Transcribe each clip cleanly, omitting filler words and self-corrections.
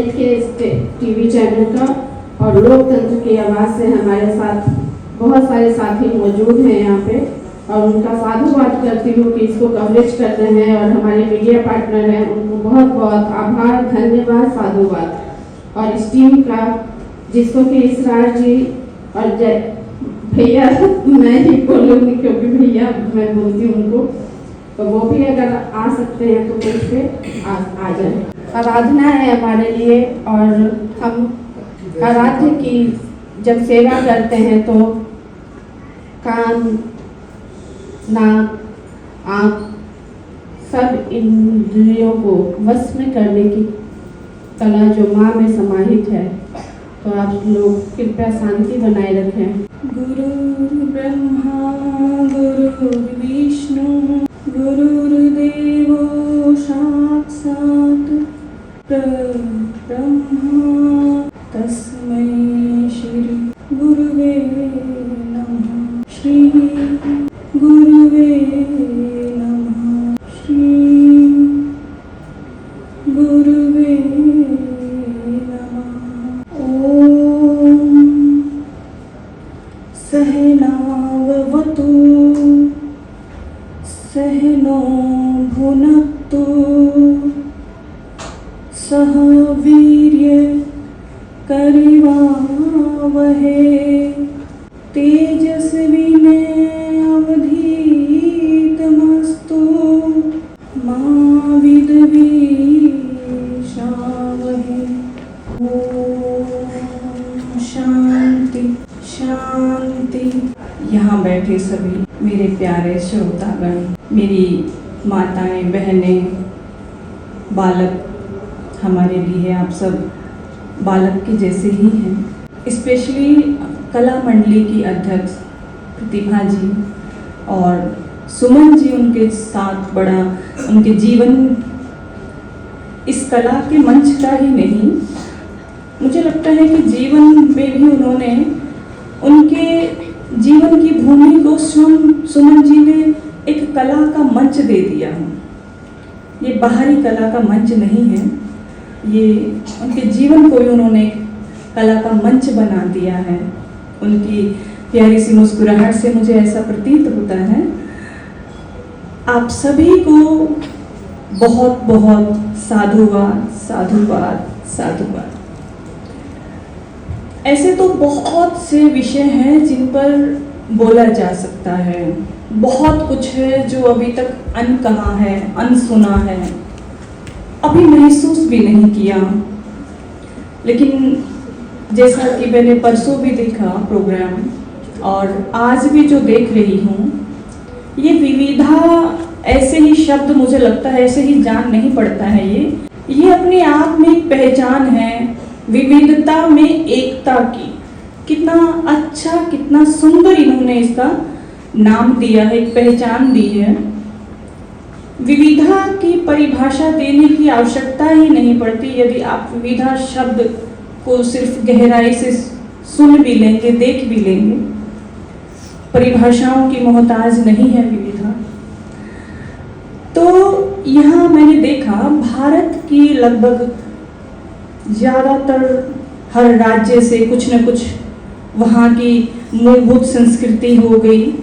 Net के TV channel का और लोकतंत्र की आवाज़ से हमारे साथ बहुत सारे साथी मौजूद हैं यहाँ पे, और उनका साधुवाद करती हूँ कि इसको कवरेज कर रहे हैं, और हमारे मीडिया पार्टनर हैं, उनको बहुत बहुत आभार, धन्यवाद, साधुवाद। और इस टीम का, जिसको कि इसरार जी और भैया, मैं ही बोलूँगी क्योंकि भैया मैं बोलती हूँ उनको, तो वो भी अगर आ सकते हैं तो कैसे आ जाए। आराधना है हमारे लिए, और हम आराध्य की जब सेवा करते हैं तो कान, नाक, आँख, सब इंद्रियों को वश में करने की कला जो माँ में समाहित है, तो आप लोग कृपया शांति बनाए रखें। गुरु ब्रह्मा गुरु विष्णु गुरुर्देवो साक्षात् परब्रह्म तस्मै श्री गुरुवे नमः। श्री गुरुवे नमः। श्री गुरुवे नमः। ओम सहनावतु सहनो भुनक्तु सह वीर्य करिवावहै तेजस्विने अवधीतमस्तु मा विद्विषावहै। ओम शांति शांति। यहाँ बैठे सभी मेरे प्यारे श्रोतागण, मेरी माताएं, बहनें, बालक, हमारे लिए आप सब बालक के जैसे ही हैं। स्पेशली कला मंडली की अध्यक्ष प्रतिभा जी और सुमन जी, उनके साथ बड़ा उनके जीवन, इस कला के मंच का ही नहीं, मुझे लगता है कि जीवन में भी उन्होंने उनके जीवन की भूमि को सुमन जी ने एक कला का मंच दे दिया है। ये बाहरी कला का मंच नहीं है, ये उनके जीवन को ही उन्होंने कला का मंच बना दिया है। उनकी प्यारी सी मुस्कुराहट से मुझे ऐसा प्रतीत होता है। आप सभी को बहुत बहुत साधुवाद, साधुवाद, साधुवाद। ऐसे तो बहुत से विषय हैं जिन पर बोला जा सकता है, बहुत कुछ है जो अभी तक अनकहा है, अनसुना है, अभी महसूस भी नहीं किया। लेकिन जैसा कि मैंने परसों भी देखा प्रोग्राम, और आज भी जो देख रही हूँ, ये विविधा, ऐसे ही शब्द मुझे लगता है ऐसे ही जान नहीं पड़ता है। ये अपने आप में एक पहचान है, विविधता में एकता की। कितना अच्छा, कितना सुंदर इन्होंने इसका नाम दिया है, एक पहचान दी है। विविधा की परिभाषा देने की आवश्यकता ही नहीं पड़ती यदि आप विविधा शब्द को सिर्फ गहराई से सुन भी लेंगे, देख भी लेंगे। परिभाषाओं की मोहताज नहीं है विविधा। तो यहाँ मैंने देखा भारत की लगभग ज़्यादातर हर राज्य से कुछ न कुछ वहाँ की मूलभूत संस्कृति हो गई,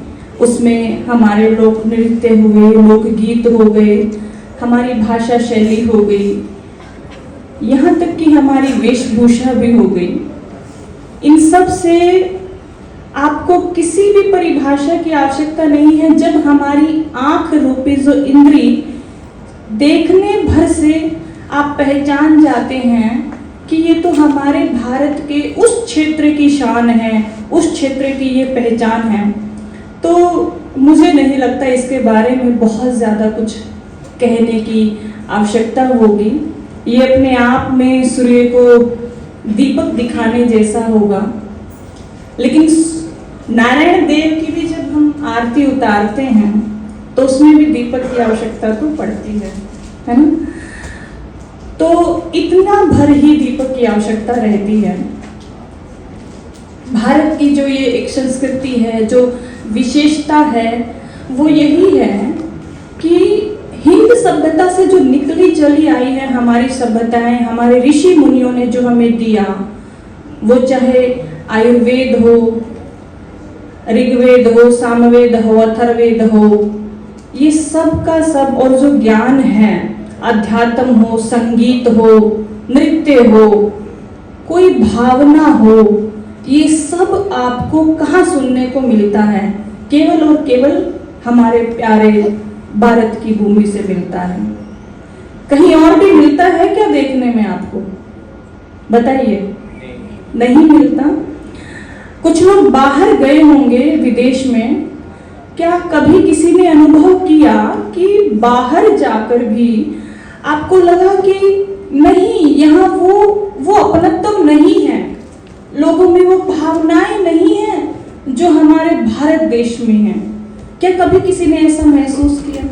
उसमें हमारे लोक नृत्य हुए, लोकगीत हो गए, हमारी भाषा शैली हो गई, यहाँ तक कि हमारी वेशभूषा भी हो गई। इन सब से आपको किसी भी परिभाषा की आवश्यकता नहीं है। जब हमारी आँख रूपी जो इंद्री देखने भर से आप पहचान जाते हैं कि ये तो हमारे भारत के उस क्षेत्र की शान है, उस क्षेत्र की ये पहचान है, तो मुझे नहीं लगता इसके बारे में बहुत ज़्यादा कुछ कहने की आवश्यकता होगी। ये अपने आप में सूर्य को दीपक दिखाने जैसा होगा। लेकिन नारायण देव की भी जब हम आरती उतारते हैं तो उसमें भी दीपक की आवश्यकता तो पड़ती है ना? तो इतना भर ही दीपक की आवश्यकता रहती है। भारत की जो ये एक संस्कृति है, जो विशेषता है, वो यही है कि हिंद सभ्यता से जो निकली चली आई है हमारी सभ्यताएं, हमारे ऋषि मुनियों ने जो हमें दिया, वो चाहे आयुर्वेद हो, ऋग्वेद हो, सामवेद हो, अथर्ववेद हो, ये सब का सब, और जो ज्ञान है, अध्यात्म हो, संगीत हो, नृत्य हो, कोई भावना हो, ये सब आपको कहाँ सुनने को मिलता है? केवल और केवल हमारे प्यारे भारत की भूमि से मिलता है। कहीं और भी मिलता है क्या देखने में आपको? बताइए। नहीं मिलता। कुछ लोग बाहर गए होंगे विदेश में, क्या कभी किसी ने अनुभव किया कि बाहर जाकर भी आपको लगा कि नहीं, यहाँ वो अपनत्व नहीं है, लोगों में वो भावनाएं नहीं है जो हमारे भारत देश में है? क्या कभी किसी ने ऐसा महसूस किया?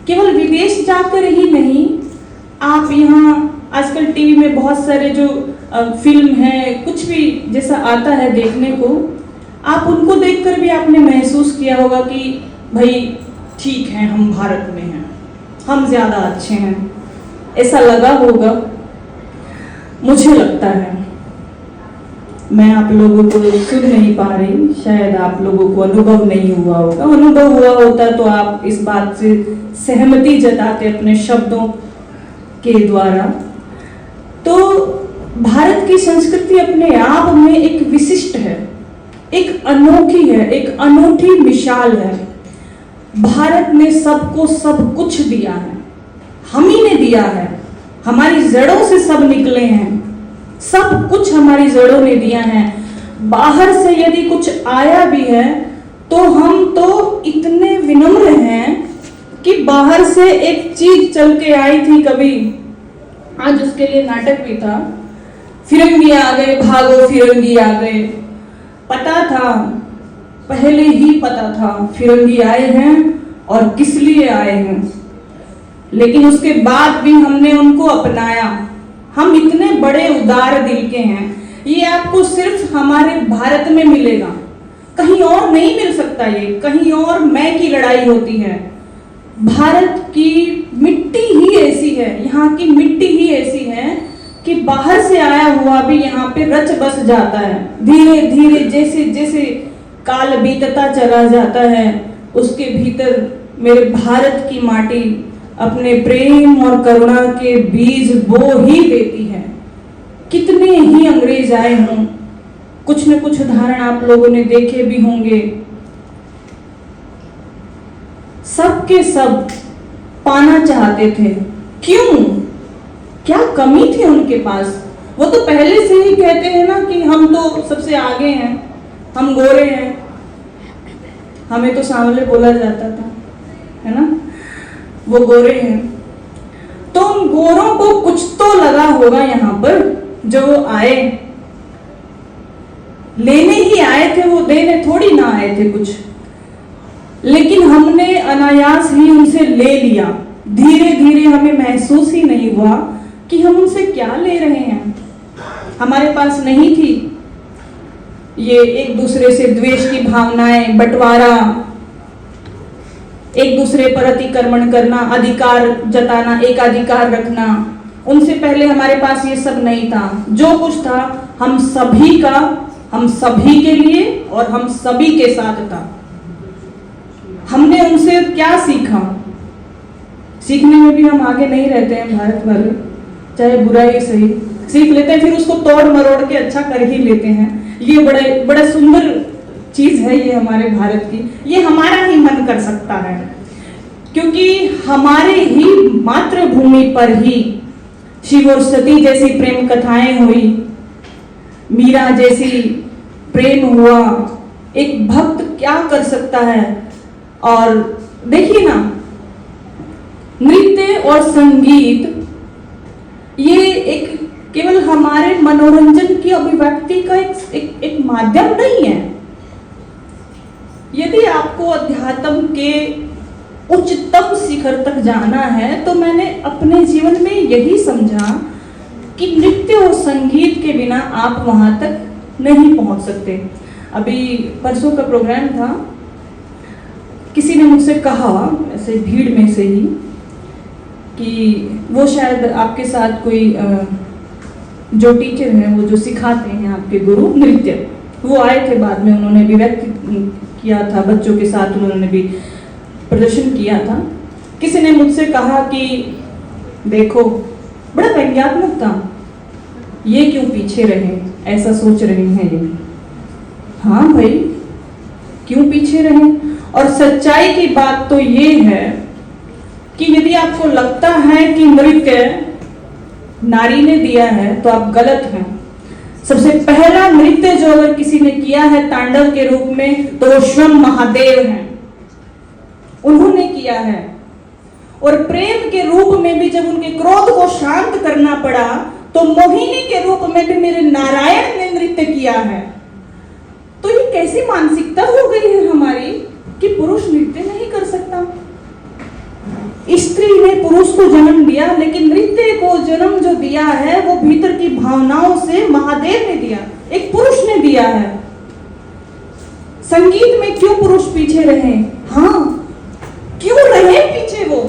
केवल विदेश जाकर ही नहीं, आप यहाँ आजकल टीवी में बहुत सारे जो फिल्म है, कुछ भी जैसा आता है देखने को, आप उनको देखकर भी आपने महसूस किया होगा कि भाई ठीक है, हम भारत में हैं, हम ज्यादा अच्छे हैं, ऐसा लगा होगा। मुझे लगता है, मैं आप लोगों को सुन नहीं पा रही, शायद आप लोगों को अनुभव नहीं हुआ होगा। अनुभव हुआ होता तो आप इस बात से सहमति जताते अपने शब्दों के द्वारा। तो भारत की संस्कृति अपने आप में एक विशिष्ट है, एक अनोखी है, एक अनूठी मिसाल है। भारत ने सबको सब कुछ दिया है, हम ही ने दिया है, हमारी जड़ों से सब निकले हैं, सब कुछ हमारी जड़ों ने दिया है। बाहर से यदि कुछ आया भी है तो हम तो इतने विनम्र हैं कि बाहर से एक चीज चल के आई थी कभी, आज उसके लिए नाटक भी था, फिरंगी आ गए, भागो फिरंगी आ गए। पता था, पहले ही पता था फिरंगी आए हैं और किस लिए आए हैं, लेकिन उसके बाद भी हमने उनको अपनाया। हम इतने बड़े उदार दिल के हैं, ये आपको सिर्फ हमारे भारत में मिलेगा, कहीं और नहीं मिल सकता। ये कहीं और मैं की लड़ाई होती है। भारत की मिट्टी ही ऐसी है, यहाँ की मिट्टी ही ऐसी है कि बाहर से आया हुआ भी यहाँ पे रच बस जाता है। धीरे धीरे जैसे जैसे काल बीतता चला जाता है, उसके भीतर मेरे भारत की माटी अपने प्रेम और करुणा के बीज बो ही देती है। कितने ही अंग्रेज आए हों, कुछ न कुछ उदाहरण आप लोगों ने देखे भी होंगे, सब के सब पाना चाहते थे। क्यों? क्या कमी थी उनके पास? वो तो पहले से ही कहते हैं ना कि हम तो सबसे आगे हैं, हम गोरे हैं, हमें तो सांवले बोला जाता था, है ना, वो गोरे हैं। तो उन गोरों को कुछ तो लगा होगा यहाँ पर, जो वो आए, लेने ही आए थे, वो देने थोड़ी ना आए थे कुछ, लेकिन हमने अनायास ही उनसे ले लिया। धीरे धीरे हमें महसूस ही नहीं हुआ कि हम उनसे क्या ले रहे हैं। हमारे पास नहीं थी ये एक दूसरे से द्वेष की भावनाएं, बंटवारा, एक दूसरे पर अतिक्रमण करना, अधिकार जताना, एकाधिकार रखना। उनसे पहले हमारे पास ये सब नहीं था। जो कुछ था हम सभी का, हम सभी के लिए और हम सभी के साथ था। हमने उनसे क्या सीखा? सीखने में भी हम आगे नहीं रहते हैं भारत वाले, चाहे बुरा ही सही सीख लेते हैं, फिर उसको तोड़ मरोड़ के अच्छा कर ही लेते हैं। ये बड़ा सुंदर चीज है ये हमारे भारत की। ये हमारा ही मन कर सकता है, क्योंकि हमारे ही मातृभूमि पर ही शिव और सती जैसी प्रेम कथाएं हुई, मीरा जैसी प्रेम हुआ। एक भक्त क्या कर सकता है? और देखिए ना, नृत्य और संगीत ये एक केवल हमारे मनोरंजन की अभिव्यक्ति का एक माध्यम नहीं है। यदि आपको अध्यात्म के उच्चतम शिखर तक जाना है तो मैंने अपने जीवन में यही समझा कि नृत्य और संगीत के बिना आप वहां तक नहीं पहुंच सकते। अभी परसों का प्रोग्राम था, किसी ने मुझसे कहा ऐसे भीड़ में से ही कि वो शायद आपके साथ कोई जो टीचर हैं, वो जो सिखाते हैं आपके गुरु नृत्य, वो आए थे बाद में, उन्होंने भी व्यक्त किया था, बच्चों के साथ उन्होंने भी प्रदर्शन किया था। किसी ने मुझसे कहा कि देखो, बड़ा व्यंग्यात्मक था, ये क्यों पीछे रहे, ऐसा सोच रहे हैं ये। हाँ भाई, क्यों पीछे रहे? और सच्चाई की बात तो ये है कि यदि आपको लगता है कि नृत्य नारी ने दिया है तो आप गलत हैं। सबसे पहला नृत्य जो अगर किसी ने किया है तांडव के रूप में, तो वो स्वयं महादेव हैं, उन्होंने किया है। और प्रेम के रूप में भी जब उनके क्रोध को शांत करना पड़ा, तो मोहिनी के रूप में भी मेरे नारायण ने नृत्य किया है। तो ये कैसी मानसिकता हो गई है हमारी कि पुरुष नृत्य नहीं कर सकता। स्त्री ने पुरुष को जन्म दिया, लेकिन नृत्य को जन्म जो दिया है वो भीतर की भावनाओं से महादेव ने दिया, एक पुरुष ने दिया है। संगीत में क्यों पुरुष पीछे रहे? हाँ, क्यों रहे पीछे वो?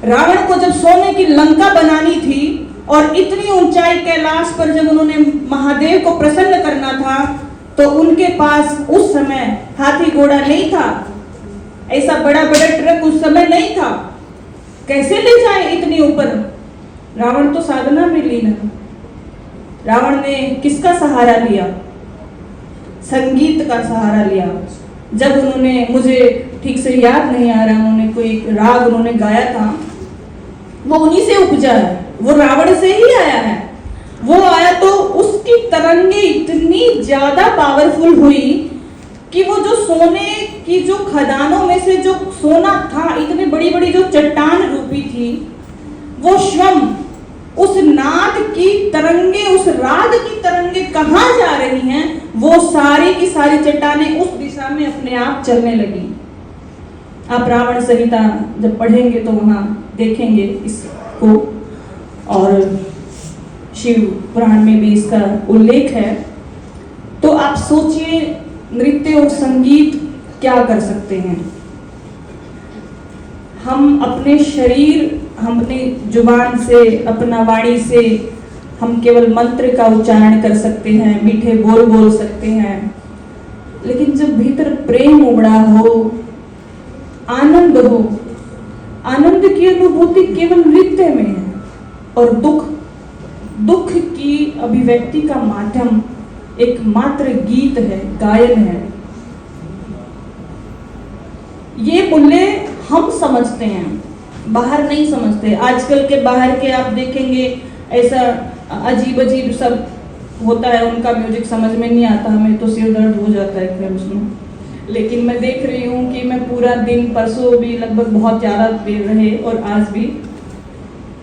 रावण को जब सोने की लंका बनानी थी और इतनी ऊंचाई कैलाश पर जब उन्होंने महादेव को प्रसन्न करना था, तो उनके पास उस समय हाथी घोड़ा नहीं था, ऐसा बड़ा बड़ा ट्रक उस समय नहीं था, कैसे ले जाए इतनी ऊपर? रावण तो साधना में लीन है। रावण ने किसका सहारा लिया? संगीत का सहारा लिया। जब उन्होंने, मुझे ठीक से याद नहीं आ रहा, उन्होंने कोई राग उन्होंने गाया था, वो उन्हीं से उपजा है, वो रावण से ही आया है। वो आया तो उसकी तरंगे इतनी ज्यादा पावरफुल हुई कि वो जो सोने की जो खदानों में से जो सोना था, इतनी बड़ी बड़ी जो चट्टान रूपी थी, वो स्वयं उस नाद की तरंगे, उस राग की तरंगे कहाँ जा रही हैं, वो सारी की सारी चट्टानें उस दिशा में अपने आप चलने लगी। आप रावण संहिता जब पढ़ेंगे तो वहां देखेंगे इसको, और शिव पुराण में भी इसका उल्लेख है। तो आप सोचिए, नृत्य और संगीत क्या कर सकते हैं। हम अपने शरीर, हम अपनी जुबान से, अपना वाणी से हम केवल मंत्र का उच्चारण कर सकते हैं, मीठे बोल बोल सकते हैं, लेकिन जब भीतर प्रेम उमड़ा हो, आनंद हो, आनंद की अनुभूति केवल नृत्य में है। और दुख की अभिव्यक्ति का माध्यम एक मात्र गीत है, गायन है। ये मूल्य हम समझते हैं, बाहर नहीं समझते। आजकल के बाहर के आप देखेंगे ऐसा अजीब अजीब सब होता है, उनका म्यूजिक समझ में नहीं आता, हमें तो सिर दर्द हो जाता है फिर उसमें। लेकिन मैं देख रही हूँ कि मैं पूरा दिन, परसों भी लगभग बहुत ज़्यादा देर रहे और आज भी,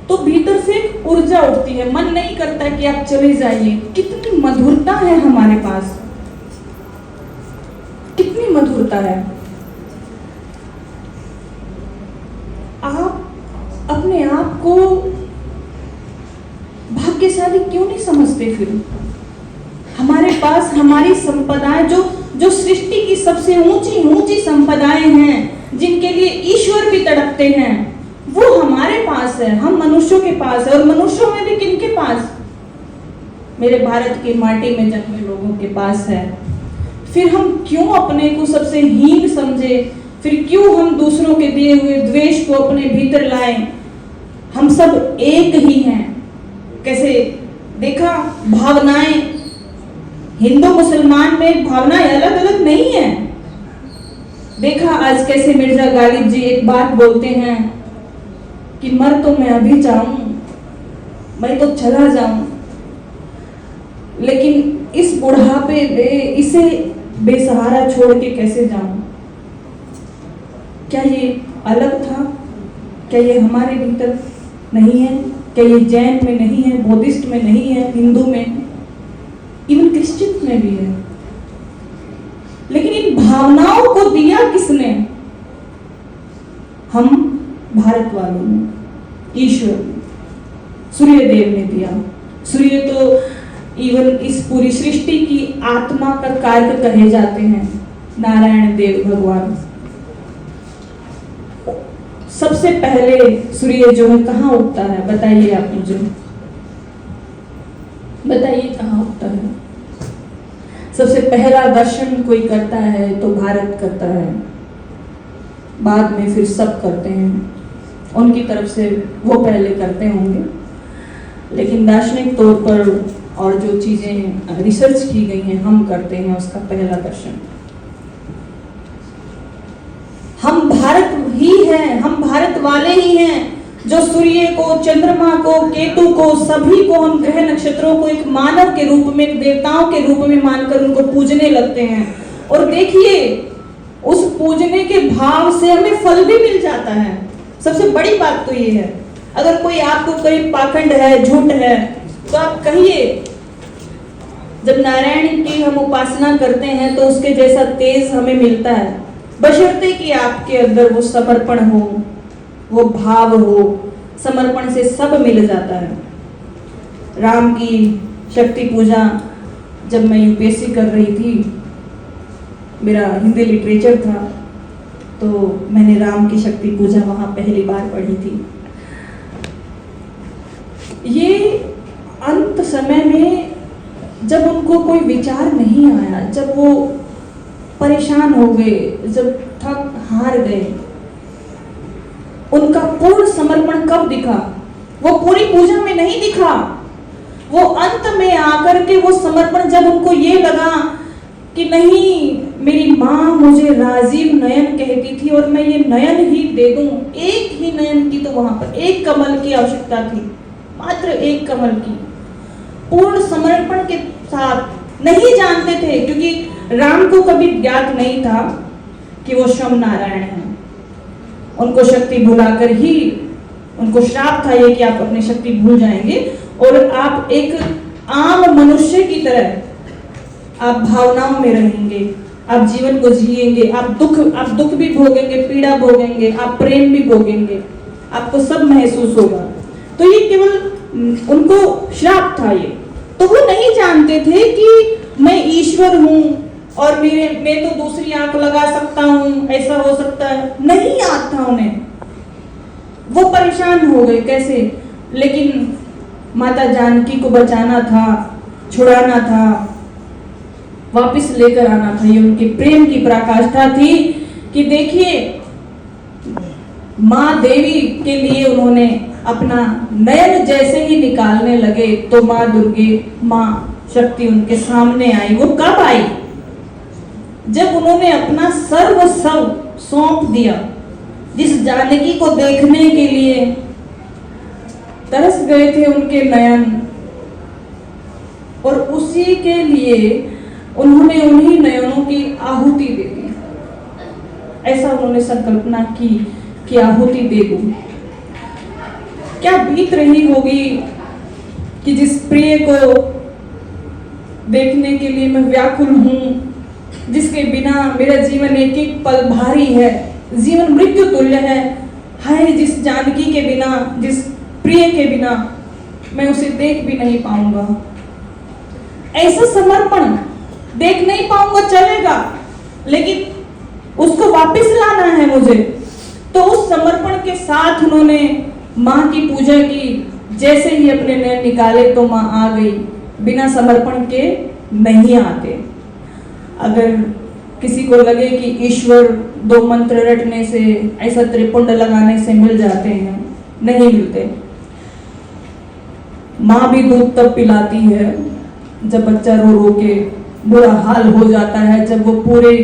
तो भीतर से एक ऊर्जा उठती है, मन नहीं करता कि आप चले जाइए। कितनी मधुरता है हमारे पास, कितनी मधुरता है। आप अपने आप को भाग्यशाली क्यों नहीं समझते? फिर हमारे पास हमारी संपदाएं, जो सृष्टि की सबसे ऊंची ऊंची संपदाएं हैं, जिनके लिए ईश्वर भी तड़पते हैं, वो हमारे पास है, हम मनुष्यों के पास है। और मनुष्यों में भी किनके पास? मेरे भारत की माटी में जन्मे लोगों के पास है। फिर हम क्यों अपने को सबसे हीन समझे? फिर क्यों हम दूसरों के दिए हुए द्वेष को अपने भीतर लाएं? हम सब एक ही हैं। कैसे देखा, भावनाएं हिंदू मुसलमान में भावनाएं अलग अलग नहीं है। देखा आज कैसे मिर्जा गालिब जी एक बात बोलते हैं कि मर तो मैं अभी जाऊं, मैं तो चला जाऊं, लेकिन इस बुढ़ापे में इसे बेसहारा छोड़ के कैसे जाऊं? क्या ये अलग था? क्या ये हमारे भीतर नहीं है? क्या ये जैन में नहीं है, बौद्धिस्ट में नहीं है, हिंदू में, इवन क्रिश्चियन में भी है? लेकिन इन भावनाओं को दिया किसने? हम भारत वालों ने, ईश्वर ने, सूर्य देव ने दिया। सूर्य तो इवन इस पूरी सृष्टि की आत्मा का कारक कहे जाते हैं, नारायण देव भगवान। सबसे पहले सूर्य जो है कहाँ उगता है, बताइए आप मुझे, बताइए कहाँ उगता है। सबसे पहला दर्शन कोई करता है तो भारत करता है, बाद में फिर सब करते हैं, उनकी तरफ से वो पहले करते होंगे। लेकिन दार्शनिक तौर पर और जो चीजें रिसर्च की गई हैं, हम करते हैं उसका पहला दर्शन। हम भारत ही हैं, हम भारत वाले ही हैं जो सूर्य को, चंद्रमा को, केतु को, सभी को, हम ग्रह नक्षत्रों को एक मानव के रूप में, एक देवताओं के रूप में मानकर उनको पूजने लगते हैं। और देखिए, उस पूजने के भाव से हमें फल भी मिल जाता है। सबसे बड़ी बात तो ये है, अगर कोई आपको कोई पाखंड है, झूठ है, तो आप कहिए। जब नारायण की हम उपासना करते हैं तो उसके जैसा तेज हमें मिलता है, बशर्ते कि आपके अंदर वो समर्पण हो, वो भाव हो। समर्पण से सब मिल जाता है। राम की शक्ति पूजा, जब मैं यूपीएससी कर रही थी, मेरा हिंदी लिटरेचर था, तो मैंने राम की शक्ति पूजा वहां पहली बार पढ़ी थी। ये अंत समय में जब उनको कोई विचार नहीं आया, जब वो परेशान हो गए, जब थक हार गए, उनका पूर्ण समर्पण कब दिखा? वो पूरी पूजा में नहीं दिखा, वो अंत में आकर के वो समर्पण, जब उनको ये लगा कि नहीं, मेरी माँ मुझे राजीव नयन कहती थी और मैं ये नयन ही दे दूं, एक ही नयन की, तो वहां पर एक कमल की आवश्यकता थी, मात्र एक कमल की। पूर्ण समर्पण के साथ, नहीं जानते थे, क्योंकि राम को कभी ज्ञात नहीं था कि वो शम नारायण है। उनको शक्ति भुलाकर ही, उनको श्राप था ये कि आप अपनी शक्ति भूल जाएंगे और आप एक आम मनुष्य की तरह आप भावनाओं में रहेंगे, आप जीवन को जिएंगे, आप दुख भी भोगेंगे, पीड़ा भोगेंगे, आप प्रेम भी भोगेंगे, आपको सब महसूस होगा। तो ये केवल उनको श्राप था ये। तो वो नहीं जानते थे कि मैं ईश्वर हूं और मैं तो दूसरी आंख लगा सकता हूं, ऐसा हो सकता है, नहीं याद था उन्हें। वो परेशान हो गए कैसे, लेकिन माता जानकी को बचाना था, छुड़ाना था, वापस लेकर आना था। ये उनके प्रेम की पराकाष्ठा थी कि देखिए, माँ देवी के लिए उन्होंने अपना नयन जैसे ही निकालने लगे तो माँ दुर्गे, माँ शक्ति उनके सामने आई। वो कब आई? जब उन्होंने अपना सर्वस्व सौंप दिया। जिस जानकी को देखने के लिए तरस गए थे उनके नयन, और उसी के लिए उन्होंने उन्हीं नयनों की आहुति दे दी। ऐसा उन्होंने संकल्पना की कि आहुति दे दूं। क्या बीत रही होगी कि जिस प्रिय को देखने के लिए मैं व्याकुल हूं, जिसके बिना मेरा जीवन एक एक पल भारी है, जीवन मृत्यु तुल्य है। हाय, जिस जानकी के बिना, जिस प्रिय के बिना मैं उसे देख भी नहीं पाऊंगा। ऐसा समर्पण, देख नहीं पाऊंगा चलेगा, लेकिन उसको वापस लाना है मुझे। तो उस समर्पण के साथ उन्होंने माँ की पूजा की। जैसे ही अपने नयन निकाले तो माँ आ गई। बिना समर्पण के नहीं आते। अगर किसी को लगे कि ईश्वर दो मंत्र रटने से, ऐसा त्रिपुंड लगाने से मिल जाते हैं, नहीं मिलते। माँ भी दूध तब पिलाती है जब बच्चा रो रो के बुरा हाल हो जाता है, जब वो पूरे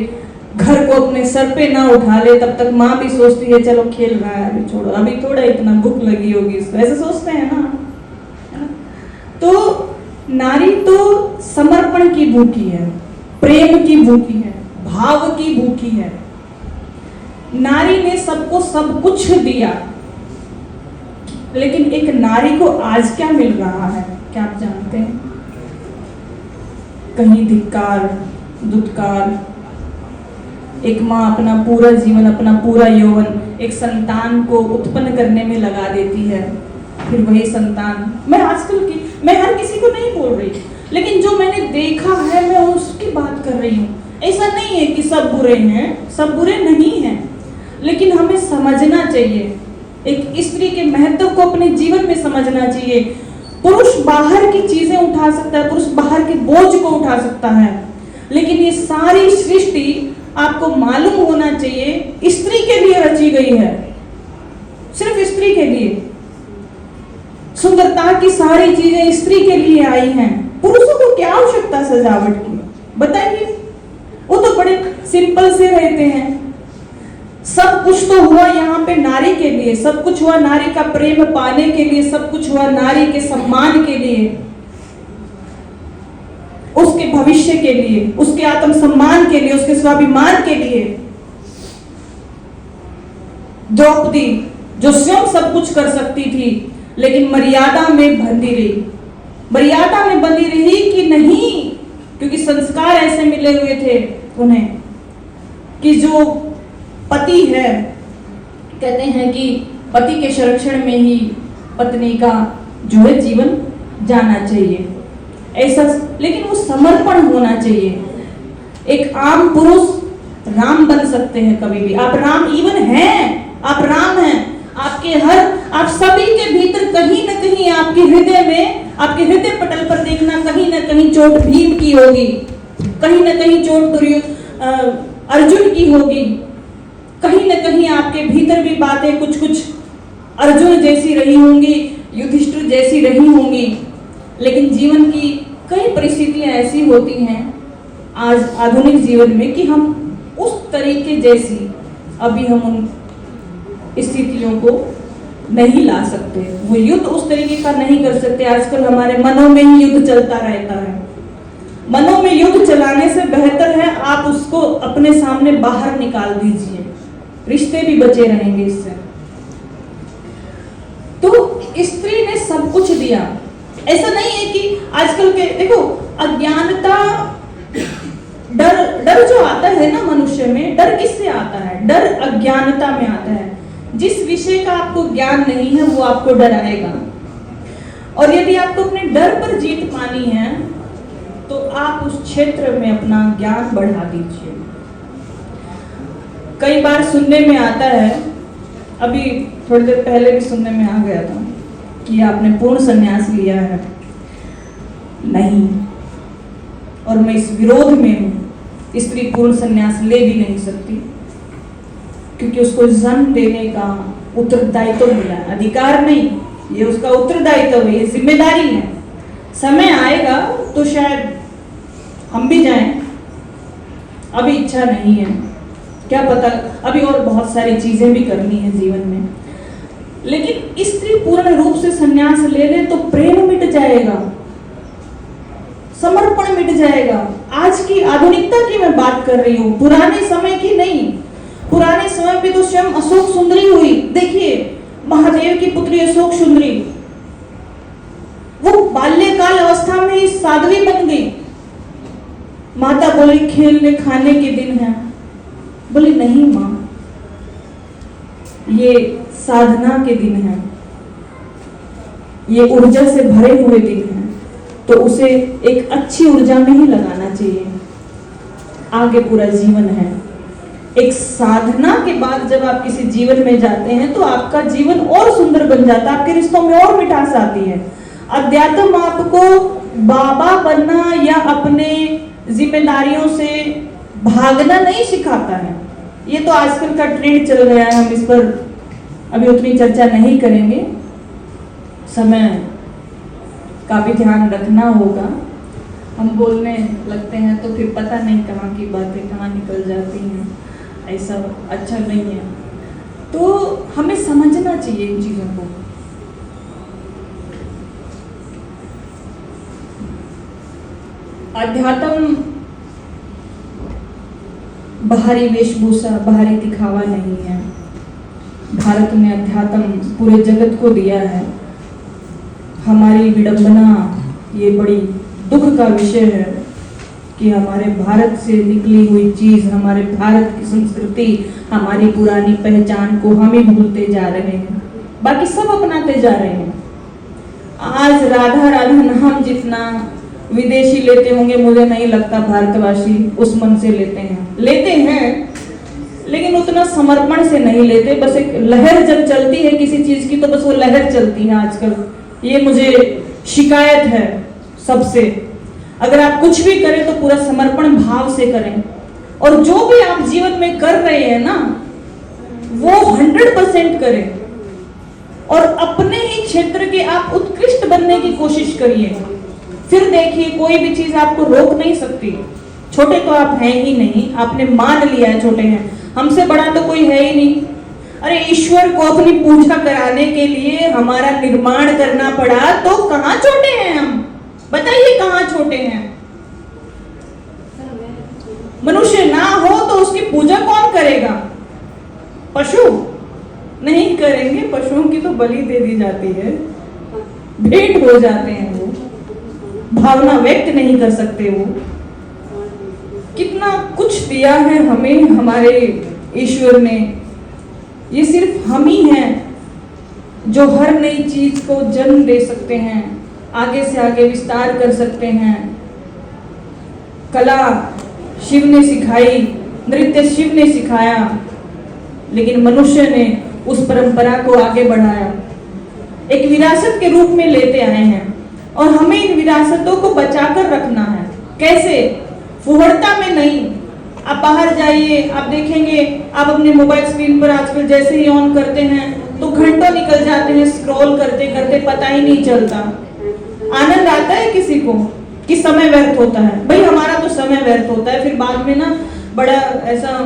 घर को अपने सर पे ना उठा ले, तब तक माँ भी सोचती है चलो खेल रहा है, अभी छोड़ो, अभी थोड़ा इतना भूख लगी होगी इसको, ऐसे सोचते हैं ना। तो नारी तो समर्पण की भूखी है, प्रेम की भूखी है, भाव की भूखी है। नारी ने सबको सब कुछ दिया, लेकिन एक नारी को आज क्या मिल रहा है, क्या आप जानते हैं? कहीं धिक्कार, दुत्कार। एक माँ अपना पूरा जीवन, अपना पूरा यौवन एक संतान को उत्पन्न करने में लगा देती है, फिर वही संतान, मैं हर किसी को नहीं बोल रही, लेकिन जो मैंने देखा है मैं उसकी बात कर रही हूँ। ऐसा नहीं है कि सब बुरे हैं, सब बुरे नहीं हैं, लेकिन हमें समझना चाहिए, एक स्त्री के महत्व को अपने जीवन में समझना चाहिए। पुरुष बाहर की चीजें उठा सकता है, पुरुष बाहर के बोझ को उठा सकता है, लेकिन ये सारी सृष्टि आपको मालूम होना चाहिए स्त्री के लिए रची गई है, सिर्फ स्त्री के लिए। सुंदरता की सारी चीजें स्त्री के लिए आई हैं। पुरुषों को क्या आवश्यकता सजावट की, बताइए? वो तो बड़े सिंपल से रहते हैं। सब कुछ तो हुआ यहाँ पे नारी के लिए, सब कुछ हुआ नारी का प्रेम पाने के लिए, सब कुछ हुआ नारी के सम्मान के लिए, उसके भविष्य के लिए, उसके आत्मसम्मान के लिए, उसके स्वाभिमान के लिए। द्रौपदी जो स्वयं सब कुछ कर सकती थी, लेकिन मर्यादा में बंधी रही। मर्यादा में बंधी रही कि नहीं, क्योंकि संस्कार ऐसे मिले हुए थे उन्हें कि जो पति है, कहते हैं कि पति के संरक्षण में ही पत्नी का जो है जीवन जाना चाहिए, ऐसा। लेकिन वो समर्पण होना चाहिए। एक आम पुरुष राम बन सकते हैं कभी भी। आप राम इवन हैं, आप राम हैं। आप सभी के भीतर कहीं ना कहीं आपके हृदय में, आपके हृदय पटल पर देखना, कहीं ना कहीं चोट भीम की होगी, कहीं ना कहीं चोट अर्जुन की होगी, कहीं ना कहीं आपके भीतर भी बातें कुछ कुछ अर्जुन जैसी रही होंगी, युधिष्ठिर जैसी रही होंगी। लेकिन जीवन की कई परिस्थितियां ऐसी होती हैं आज आधुनिक जीवन में कि हम उस तरीके जैसी अभी हम उन स्थितियों को नहीं ला सकते, वो युद्ध उस तरीके का नहीं कर सकते। आजकल हमारे मनों में ही युद्ध चलता रहता है। मनों में युद्ध चलाने से बेहतर है आप उसको अपने सामने बाहर निकाल दीजिए, रिश्ते भी बचे रहेंगे इससे। तो स्त्री ने सब कुछ दिया। ऐसा नहीं है कि आजकल के देखो अज्ञानता, डर जो आता है ना मनुष्य में, डर किससे आता है? डर अज्ञानता में आता है। जिस विषय का आपको ज्ञान नहीं है वो आपको डराएगा, और यदि आपको अपने डर पर जीत पानी है तो आप उस क्षेत्र में अपना ज्ञान बढ़ा दीजिए। कई बार सुनने में आता है, अभी थोड़ी देर पहले भी सुनने में आ गया था कि आपने पूर्ण संन्यास लिया है। नहीं, और मैं इस विरोध में हूं। स्त्री पूर्ण संन्यास ले भी नहीं सकती, क्योंकि उसको जन्म देने का उत्तरदायित्व मिला है, अधिकार नहीं, ये उसका उत्तरदायित्व है, ये जिम्मेदारी है। समय आएगा तो शायद हम भी जाएं, अभी इच्छा नहीं है, क्या पता अभी और बहुत सारी चीजें भी करनी है जीवन में। लेकिन स्त्री पूर्ण रूप से संन्यास ले ले तो प्रेम मिट जाएगा, समर्पण मिट जाएगा। आज की आधुनिकता की मैं बात कर रही हूँ, पुराने समय की नहीं। पुराने समय पे तो स्वयं अशोक सुंदरी हुई। देखिए महादेव की पुत्री अशोक सुंदरी, वो बाल्यकाल अवस्था में ही साध्वी बन गई। माता बोली खेलने खाने के दिन है, बोली नहीं माँ, ये साधना के दिन है, ये ऊर्जा से भरे हुए दिन है, तो उसे एक अच्छी ऊर्जा में ही लगाना चाहिए। आगे पूरा जीवन है। एक साधना के बाद जब आप किसी जीवन में जाते हैं तो आपका जीवन और सुंदर बन जाता है, आपके रिश्तों में और मिठास आती है। अध्यात्म आपको बाबा बनना या अपने जिम्मेदारियों से भागना नहीं सिखाता है। ये तो आजकल का ट्रेंड चल गया है, हम इस पर अभी उतनी चर्चा नहीं करेंगे, समय का भी ध्यान रखना होगा। हम बोलने लगते हैं तो फिर पता नहीं कहाँ की बातें कहाँ निकल जाती हैं, ऐसा अच्छा नहीं है। तो हमें समझना चाहिए इन चीजों को। अध्यात्म बाहरी वेशभूषा, बाहरी दिखावा नहीं है। भारत ने अध्यात्म पूरे जगत को दिया है। हमारी विडंबना, ये बड़ी दुख का विषय है कि हमारे भारत से निकली हुई चीज, हमारे भारत की संस्कृति, हमारी पुरानी पहचान को हम ही भूलते जा रहे हैं, बाकी सब अपनाते जा रहे हैं। आज राधा राधा नाम जितना विदेशी लेते होंगे, मुझे नहीं लगता भारतवासी उस मन से लेते हैं। लेकिन उतना समर्पण से नहीं लेते। बस एक लहर जब चलती है किसी चीज की तो बस वो लहर चलती है आजकल। ये मुझे शिकायत है सबसे। अगर आप कुछ भी करें तो पूरा समर्पण भाव से करें, और जो भी आप जीवन में कर रहे हैं ना वो 100% करें, और अपने ही क्षेत्र के आप उत्कृष्ट बनने की कोशिश करिए। फिर देखिए कोई भी चीज आपको रोक नहीं सकती। छोटे तो आप हैं ही नहीं, आपने मान लिया है छोटे हैं, हमसे बड़ा तो कोई है ही नहीं। अरे ईश्वर को अपनी पूजा कराने के लिए हमारा निर्माण करना पड़ा तो कहाँ छोटे हैं हम? बताइए कहाँ छोटे हैं? मनुष्य ना हो तो उसकी पूजा कौन करेगा? पशु नहीं करेंगे, पशुओं की तो बलि दे दी जाती है, भेंट हो जाते हैं, वो भावना व्यक्त नहीं कर सकते। वो कितना कुछ दिया है हमें हमारे ईश्वर ने। ये सिर्फ हम ही हैं जो हर नई चीज को जन्म दे सकते हैं, आगे से आगे विस्तार कर सकते हैं। कला शिव ने सिखाई, नृत्य शिव ने सिखाया, लेकिन मनुष्य ने उस परंपरा को आगे बढ़ाया, एक विरासत के रूप में लेते आए हैं। और हमें इन विरासतों को बचाकर रखना है। कैसे? फुहड़ता में नहीं। आप बाहर जाइए, आप देखेंगे, आप अपने मोबाइल स्क्रीन पर आजकल जैसे ही ऑन करते हैं तो घंटों निकल जाते हैं, स्क्रॉल करते करते पता ही नहीं चलता। आनंद आता है किसी को कि समय व्यर्थ होता है? भाई हमारा तो समय व्यर्थ होता है, फिर बाद में ना बड़ा ऐसा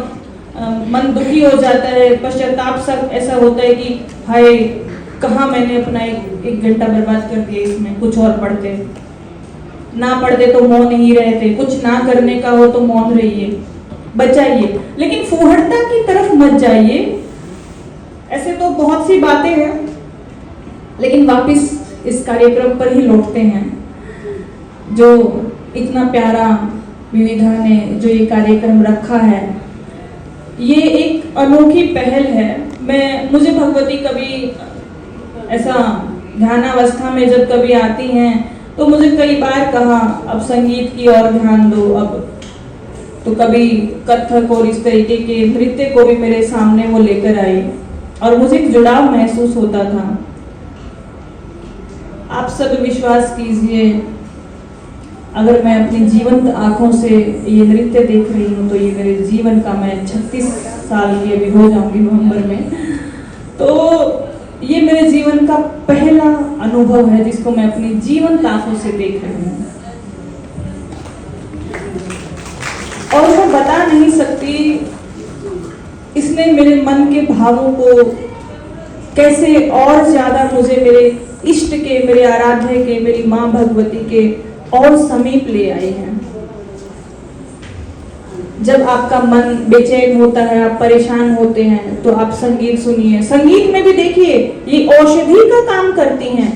मन दुखी हो जाता है, पश्चाताप सब ऐसा होता है कि हाय कहाँ मैंने अपना एक घंटा बर्बाद कर दिया इसमें, कुछ और पढ़ते। ना पढ़ते तो मौन ही रहते, कुछ ना करने का हो तो मौन रहिए, बचाइए, लेकिन फुहड़ता की तरफ मत जाइए। ऐसे तो बहुत सी बातें हैं, लेकिन वापस इस कार्यक्रम पर ही लौटते हैं। जो इतना प्यारा विविधा ने जो ये कार्यक्रम रखा है, ये एक अनोखी पहल है। मुझे भगवती कभी ऐसा ध्यानावस्था में जब कभी आती हैं तो मुझे कई बार कहा अब संगीत की ओर ध्यान दो, अब तो कभी कथक और इस तरीके के नृत्य को भी मेरे सामने वो लेकर आई और मुझे एक जुड़ाव महसूस होता था। आप सब विश्वास कीजिए, अगर मैं अपनी जीवंत आंखों से ये नृत्य देख रही हूँ तो ये मेरे जीवन का, मैं 36 साल की अभी हो जाऊंगी नवंबर में, तो ये मेरे जीवन का पहला अनुभव है जिसको मैं अपनी जीवंत आंखों से देख रही हूँ। और मैं बता नहीं सकती इसने मेरे मन के भावों को कैसे और ज्यादा मुझे मेरे इष्ट के, मेरे आराध्य के, मेरी माँ भगवती के और समीप ले आए हैं। जब आपका मन बेचैन होता है, आप परेशान होते हैं, तो आप संगीत सुनिए। संगीत में भी देखिए ये औषधि का काम करती हैं।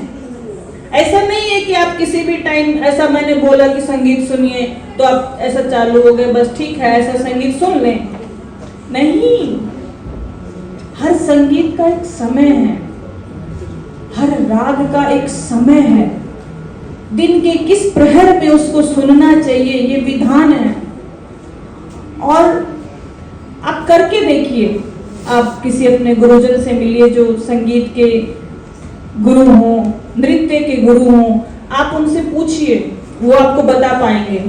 ऐसा नहीं है कि आप किसी भी टाइम, ऐसा मैंने बोला कि संगीत सुनिए तो आप ऐसा चालू हो गए बस ठीक है ऐसा संगीत सुन लें, नहीं। हर संगीत का एक समय है, हर राग का एक समय है, दिन के किस प्रहर में उसको सुनना चाहिए, ये विधान है। और आप करके देखिए, आप किसी अपने गुरुजन से मिलिए जो संगीत के गुरु हों, नृत्य के गुरु हों, आप उनसे पूछिए, वो आपको बता पाएंगे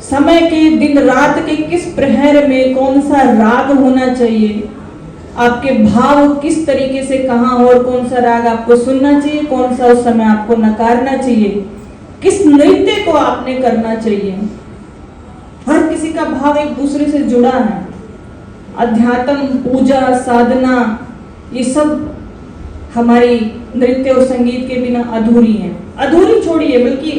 समय के, दिन रात के किस प्रहर में कौन सा राग होना चाहिए, आपके भाव किस तरीके से कहाँ और कौन सा राग आपको सुनना चाहिए, कौन सा उस समय आपको नकारना चाहिए, किस नृत्य को आपने करना चाहिए। हर किसी का भाव एक दूसरे से जुड़ा है। अध्यात्म, पूजा, साधना, ये सब हमारी नृत्य और संगीत के बिना अधूरी है। अधूरी छोड़िए, बल्कि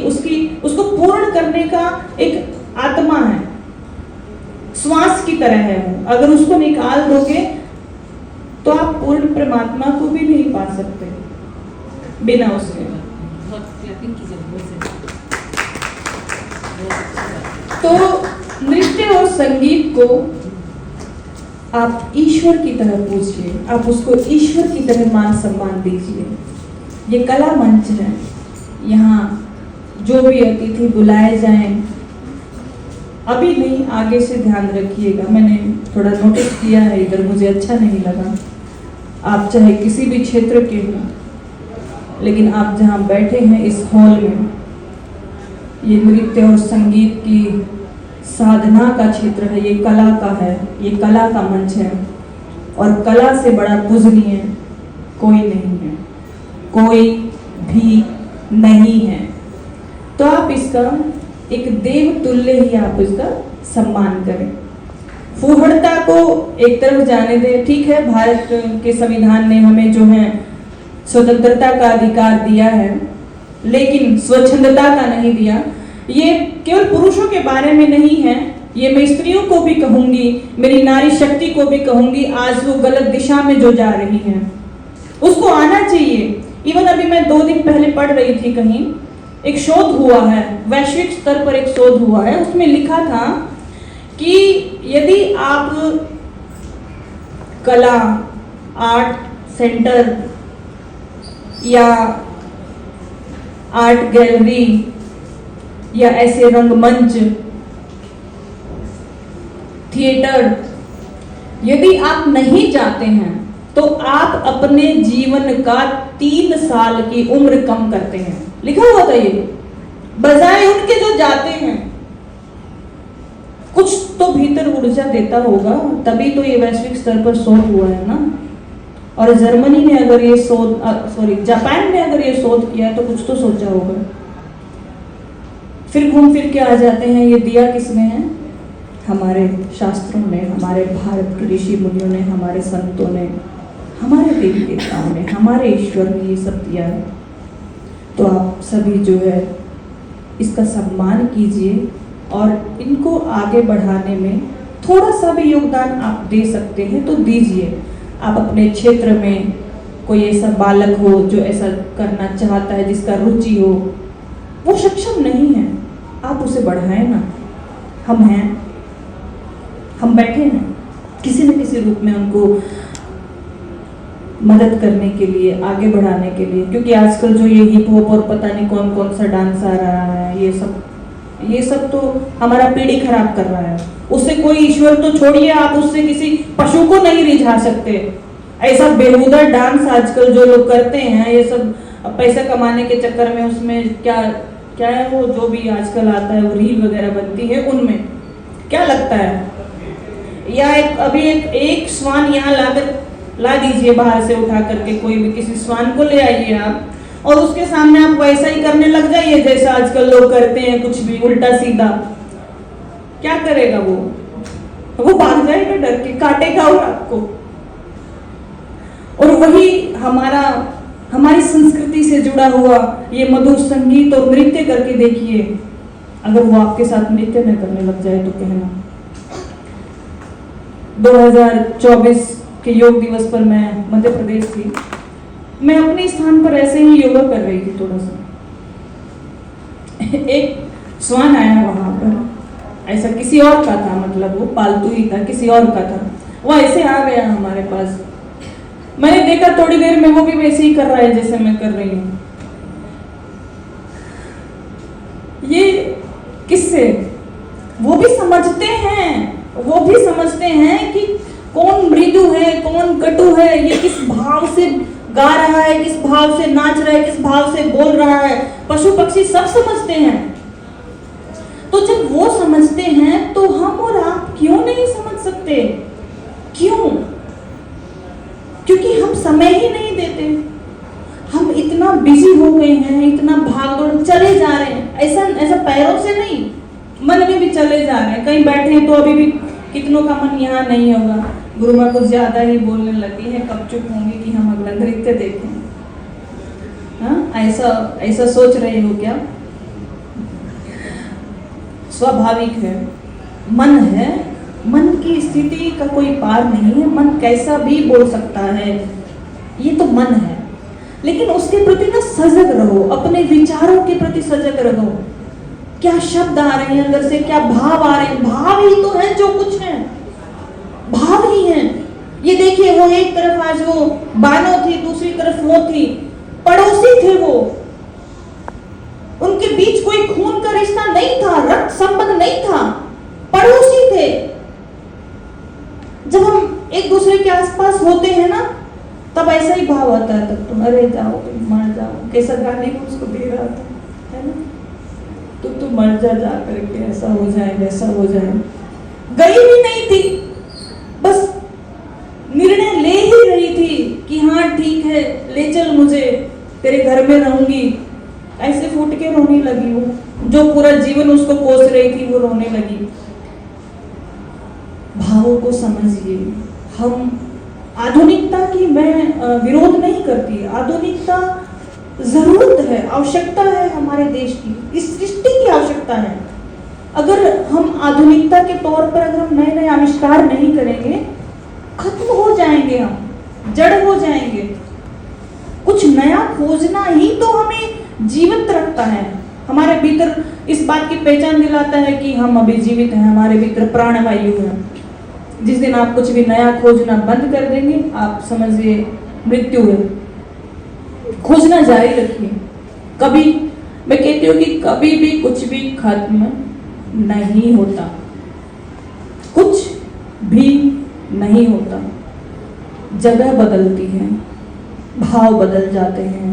उसको पूर्ण करने का एक आत्मा है, श्वास की तरह है वो। अगर उसको निकाल दोगे तो आप पूर्ण परमात्मा को भी नहीं पा सकते बिना उसके। तो नृत्य और संगीत को आप ईश्वर की तरह पूजिए, आप उसको ईश्वर की तरह मान सम्मान दीजिए। ये कला मंच है, यहाँ जो भी अतिथि बुलाए जाएं अभी नहीं, आगे से ध्यान रखिएगा। मैंने थोड़ा नोटिस किया है इधर, मुझे अच्छा नहीं लगा। आप चाहे किसी भी क्षेत्र के हों, लेकिन आप जहाँ बैठे हैं इस हॉल में, ये नृत्य और संगीत की साधना का क्षेत्र है, ये कला का है, ये कला का मंच है, और कला से बड़ा पूजनीय कोई नहीं है, कोई भी नहीं है। तो आप इसका एक देव तुल्य ही आप इसका सम्मान करें। फूहड़ता को एक तरफ जाने दें। ठीक है, भारत के संविधान ने हमें जो है स्वतंत्रता का अधिकार दिया है, लेकिन स्वच्छंदता का नहीं दिया। ये केवल पुरुषों के बारे में नहीं है, ये मैं स्त्रियों को भी कहूंगी, मेरी नारी शक्ति को भी कहूंगी। आज वो गलत दिशा में जो जा रही है उसको आना चाहिए। इवन अभी मैं 2 दिन पहले पढ़ रही थी, कहीं एक शोध हुआ है, वैश्विक स्तर पर एक शोध हुआ है, उसमें लिखा था कि यदि आप कला, आर्ट सेंटर या आर्ट गैलरी या ऐसे रंगमंच, थिएटर, यदि आप नहीं जाते हैं तो आप अपने जीवन का 3 साल की उम्र कम करते हैं। लिखा हुआ था ये, बजाय उनके जो जाते हैं। कुछ तो भीतर ऊर्जा देता होगा, तभी तो ये वैश्विक स्तर पर शोध हुआ है ना। और जर्मनी ने अगर ये शोध, जापान ने अगर ये शोध किया तो कुछ तो सोचा होगा। फिर घूम फिर के आ जाते हैं, ये दिया किसने है? हमारे शास्त्रों ने, हमारे भारत के ऋषि मुनियों ने, हमारे संतों ने, हमारे देवी देवताओं ने, हमारे ईश्वर ने ये सब दिया है। तो आप सभी जो है इसका सम्मान कीजिए और इनको आगे बढ़ाने में थोड़ा सा भी योगदान आप दे सकते हैं तो दीजिए। आप अपने क्षेत्र में कोई ऐसा बालक हो जो ऐसा करना चाहता है, जिसका रुचि हो, वो सक्षम नहीं है, आप उसे बढ़ाएं ना। हम हैं, हम बैठे हैं किसी न किसी रूप में उनको मदद करने के लिए, आगे बढ़ाने के लिए। क्योंकि आजकल जो ये हिप हॉप और पता नहीं कौन कौन सा डांस आ रहा है, ये सब तो हमारा पीढ़ी खराब कर रहा है। उससे कोई ईश्वर तो छोड़िए, आप उससे किसी पशु को नहीं रिझा सकते। ऐसा बेहुदा डांस आजकल जो लोग करते हैं, ये सब पैसा कमाने के चक्कर में, उसमें क्या क्या है वो जो भी आजकल आता है, वो रील वगैरह बनती है, उनमें क्या लगता है? या अभी एक श्वान यहाँ ला दीजिए बाहर से उठा करके, कोई भी किसी श्वान को ले आइए आप, और उसके सामने आप वैसा ही करने लग जाइए जैसा आजकल लोग करते हैं, कुछ भी उल्टा सीधा। क्या करेगा वो भाग जाएगा डर के, काटेगा और आपको। और वही हमारी संस्कृति से जुड़ा हुआ ये मधुर संगीत और नृत्य करके देखिए, अगर वो आपके साथ नृत्य न करने लग जाए तो कहना। 2024 के योग दिवस पर मैं मध्य प्रदेश थी। मैं अपने स्थान पर ऐसे ही योगा कर रही थी थोड़ा सा। एक श्वान आया वहां पर, ऐसा किसी और का था, मतलब वो पालतू ही था, किसी और का था। वो ऐसे आ गया हमारे पास, मैंने देखा थोड़ी देर में वो भी वैसे ही कर रहा है जैसे मैं कर रही हूँ। ये किससे? वो भी समझते हैं कि कौन मृदु है, कौन कटु है, ये किस भाव से गा रहा है, किस भाव से नाच रहा है, किस भाव से बोल रहा है। पशु पक्षी सब समझते हैं। तो जब वो समझते हैं तो हम और आप क्यों नहीं समझ सकते? क्यों? क्योंकि हम समय ही नहीं देते। हम इतना बिजी हो गए हैं, इतना भाग दौड़, चले जा रहे हैं। ऐसा पैरों से नहीं, मन में भी चले जा रहे हैं। कहीं बैठे हैं तो अभी भी कितनों का मन यहाँ नहीं होगा। गुरु माँ कुछ ज्यादा ही बोलने लगी है, कब चुप होंगी कि हम अगला नृत्य देखें? हाँ, ऐसा सोच रहे हो क्या? स्वाभाविक है, मन है, मन की स्थिति का कोई पार नहीं है। मन कैसा भी बोल सकता है, ये तो मन है। लेकिन उसके प्रति ना सजग रहो, अपने विचारों के प्रति सजग रहो। क्या शब्द आ रहे हैं अंदर से, क्या भाव आ रहे हैं? भाव ही तो है जो कुछ है, भाव ही है। ये देखिए, वो एक तरफ आज वो बानो थी, दूसरी तरफ वो थी, पड़ोसी थे वो, उनके बीच कोई खून का रिश्ता नहीं था, रक्त संबंध नहीं था, पड़ोसी थे। जब हम एक दूसरे के आसपास होते हैं ना, तब ऐसा ही भाव आता है, तब तुम अरे जाओ, तुम मर जाओ, कैसा गाने को उसको दे रहा था, है ना, तुम मर जा करके, ऐसा हो जाए वैसा हो जाए। गई भी नहीं थी, बस निर्णय ले ही रही थी कि हाँ ठीक है, ले चल मुझे, तेरे घर में रहूंगी। ऐसे फूट के रोने लगी वो, जो पूरा जीवन उसको कोस रही थी वो रोने लगी। भावों को समझिए। हम आधुनिकता की मैं विरोध नहीं करती, आधुनिकता जरूरत है, आवश्यकता है हमारे देश की, इस सृष्टि की आवश्यकता है। अगर हम आधुनिकता के तौर पर अगर हम नए नए आविष्कार नहीं करेंगे, खत्म हो जाएंगे, हम जड़ हो जाएंगे। कुछ नया खोजना ही तो हमें जीवित रखता है, हमारे भीतर इस बात की पहचान दिलाता है कि हम अभी जीवित हैं, हमारे भीतर प्राणवायु है। जिस दिन आप कुछ भी नया खोजना बंद कर देंगे, आप समझिए मृत्यु है। खोजना जारी रखिए। कभी मैं कहती हूँ कि कभी भी कुछ भी खत्म नहीं होता, कुछ भी नहीं होता। जगह बदलती है, भाव बदल जाते हैं,